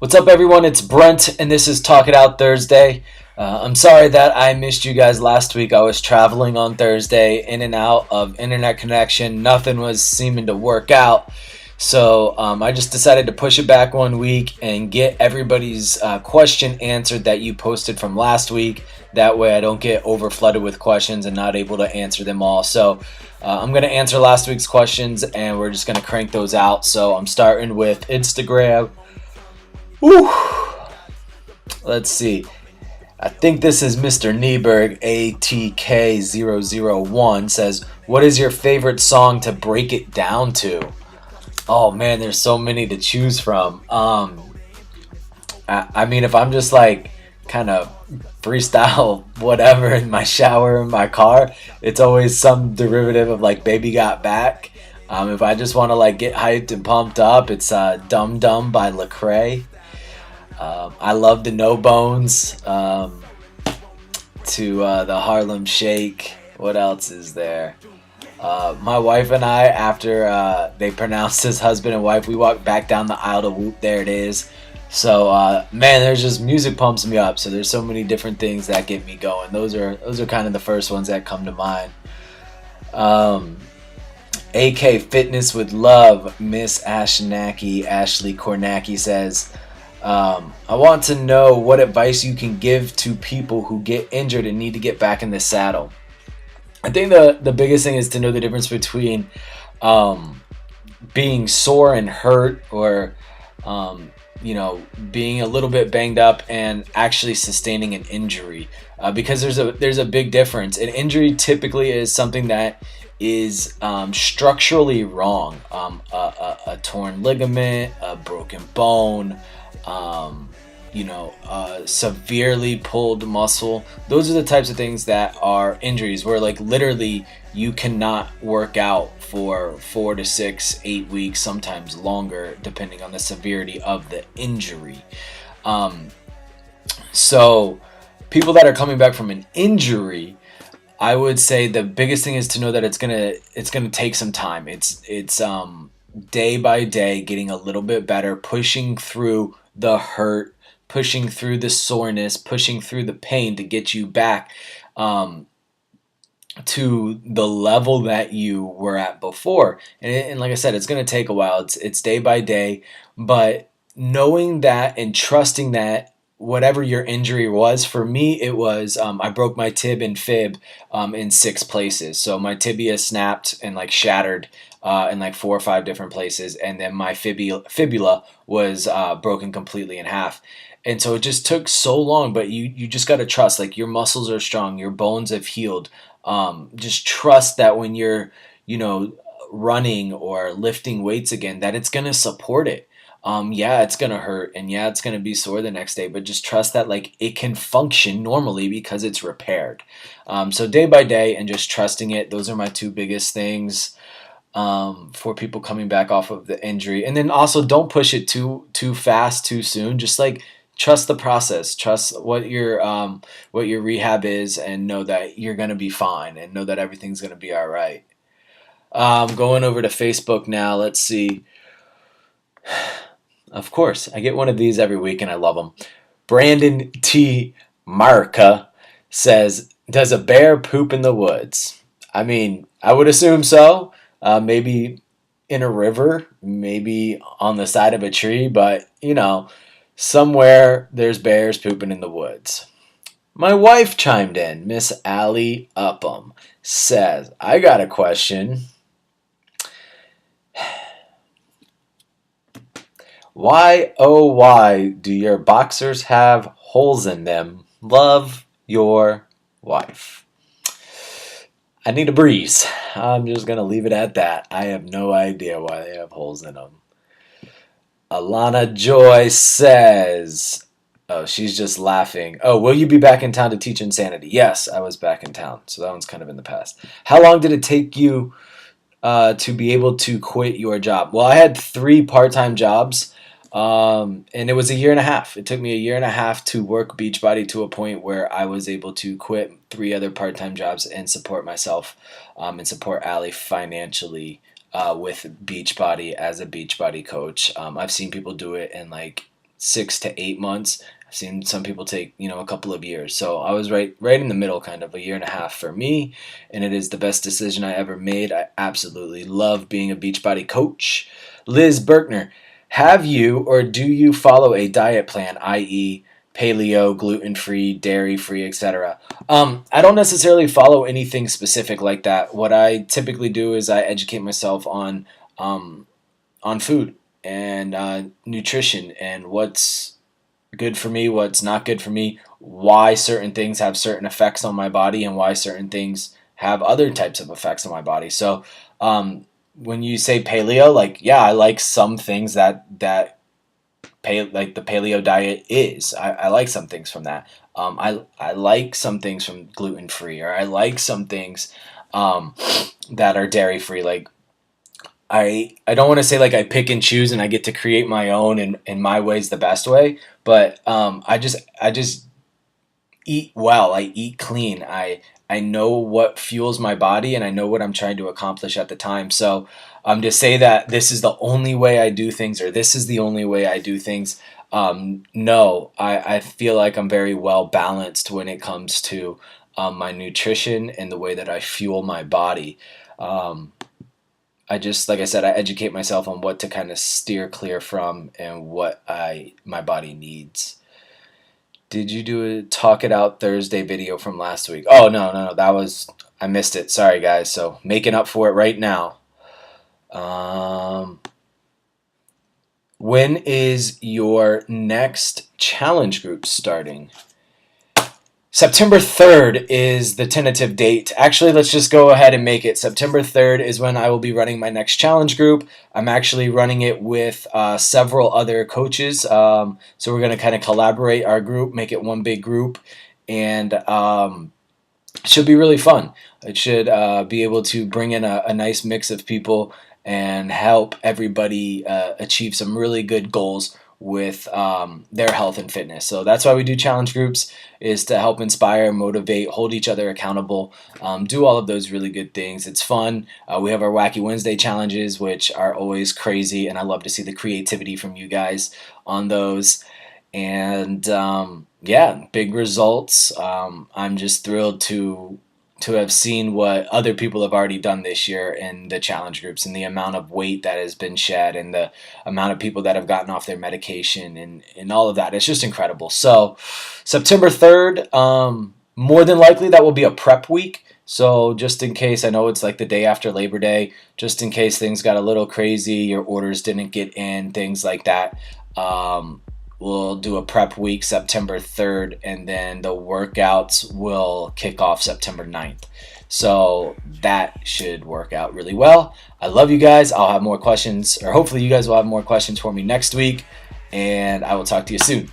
What's up, everyone? It's Brent, and this is Talk It Out Thursday. I'm sorry that I missed you guys last week. I was traveling on Thursday, in and out of internet connection. Nothing was seeming to work out. So I just decided to push it back 1 week and get everybody's question answered that you posted from last week. That way I don't get over flooded with questions and not able to answer them all. So I'm going to answer last week's questions, and we're just going to crank those out. So I'm starting with Instagram. Whew. Let's see. I think this is Mr. Nieberg, ATK001, says, what is your favorite song to break it down to? Oh man, there's so many to choose from. I mean, if I'm just like kind of freestyle whatever in my shower, in my car, it's always some derivative of like Baby Got Back. If I just want to like get hyped and pumped up, it's Dum Dum by Lecrae. I love the No Bones, to the Harlem Shake. What else is there? My wife and I, after they pronounced us husband and wife, we walked back down the aisle to Whoop, There It Is. So man, there's just music pumps me up. So there's so many different things that get me going. Those are kind of the first ones that come to mind. AK Fitness with Love, Miss Ashley Kornacki says, I want to know what advice you can give to people who get injured and need to get back in the saddle. I think the biggest thing is to know the difference between being sore and hurt, or being a little bit banged up, and actually sustaining an injury, because there's a big difference. An injury typically is something that is structurally wrong, a torn ligament, a broken bone, severely pulled muscle. Those are the types of things that are injuries, where like literally you cannot work out for 4 to 6, 8 weeks, sometimes longer, depending on the severity of the injury. So people that are coming back from an injury, I would say the biggest thing is to know that it's gonna take some time. It's day by day getting a little bit better, pushing through the hurt, pushing through the soreness, pushing through the pain to get you back to the level that you were at before. And like I said, it's going to take a while. It's day by day, but knowing that and trusting that whatever your injury was, for me, it was I broke my tib and fib in 6 places. So my tibia snapped and like shattered in like 4 or 5 different places, and then my fibula was broken completely in half. And so it just took so long, but you just got to trust, like, your muscles are strong, your bones have healed. Just trust that when you're, running or lifting weights again, that it's going to support it. Yeah, it's going to hurt, and yeah, it's going to be sore the next day, but just trust that like it can function normally because it's repaired. So day by day, and just trusting it. Those are my 2 biggest things for people coming back off of the injury. And then also, don't push it too fast, too soon. Just like trust the process, trust what your rehab is, and know that you're gonna be fine, and know that everything's gonna be all right. Going over to Facebook now. Let's see. Of course, I get one of these every week, and I love them. Brandon T. Marca says, "Does a bear poop in the woods?" I mean, I would assume so. Maybe in a river, maybe on the side of a tree, but somewhere there's bears pooping in the woods. My wife chimed in. Miss Allie Upham says, I got a question. Why, oh why, do your boxers have holes in them? Love, your wife. I need a breeze. I'm just going to leave it at that. I have no idea why they have holes in them. Alana Joy says, oh, she's just laughing. Oh, will you be back in town to teach Insanity? Yes, I was back in town. So that one's kind of in the past. How long did it take you to be able to quit your job? Well, I had 3 part-time jobs. And it was a year and a half. It took me a year and a half to work Beachbody to a point where I was able to quit 3 other part-time jobs and support myself, and support Allie financially with Beachbody as a Beachbody coach. I've seen people do it in like 6 to 8 months. I've seen some people take, a couple of years. So I was right in the middle, kind of a year and a half for me, and it is the best decision I ever made. I absolutely love being a Beachbody coach. Liz Berkner, have you or do you follow a diet plan, i.e., paleo, gluten-free, dairy-free, etc.? I don't necessarily follow anything specific like that. What I typically do is I educate myself on food and nutrition and what's good for me, what's not good for me, why certain things have certain effects on my body, and why certain things have other types of effects on my body. So when you say paleo, like, yeah, I like some things like the paleo diet is. I like some things from that. I like some things from gluten free, or I like some things that are dairy free. Like I don't want to say like I pick and choose and I get to create my own, and my way is the best way, but I just eat well. I eat clean. I know what fuels my body, and I know what I'm trying to accomplish at the time. So to say that this is the only way I do things, or this is the only way I do things, no, I feel like I'm very well balanced when it comes to my nutrition and the way that I fuel my body. I just, like I said, I educate myself on what to kind of steer clear from and what my body needs. Did you do a Talk It Out Thursday video from last week? Oh, no, I missed it. Sorry, guys. So making up for it right now. When is your next challenge group starting? September 3rd is the tentative date. Actually, let's just go ahead and make it. September 3rd is when I will be running my next challenge group. I'm actually running it with several other coaches. So we're going to kind of collaborate our group, make it one big group, and it should be really fun. It should be able to bring in a nice mix of people and help everybody achieve some really good goals with their health and fitness. So that's why we do challenge groups, is to help inspire, motivate, hold each other accountable, do all of those really good things. It's fun. We have our Wacky Wednesday challenges, which are always crazy, and I love to see the creativity from you guys on those. And yeah, big results. I'm just thrilled to have seen what other people have already done this year in the challenge groups, and the amount of weight that has been shed, and the amount of people that have gotten off their medication, and all of that. It's just incredible. So September 3rd, more than likely that will be a prep week. So just in case, I know it's like the day after Labor Day, just in case things got a little crazy, your orders didn't get in, things like that. We'll do a prep week September 3rd, and then the workouts will kick off September 9th. So that should work out really well. I love you guys. I'll have more questions, or hopefully you guys will have more questions for me next week, and I will talk to you soon.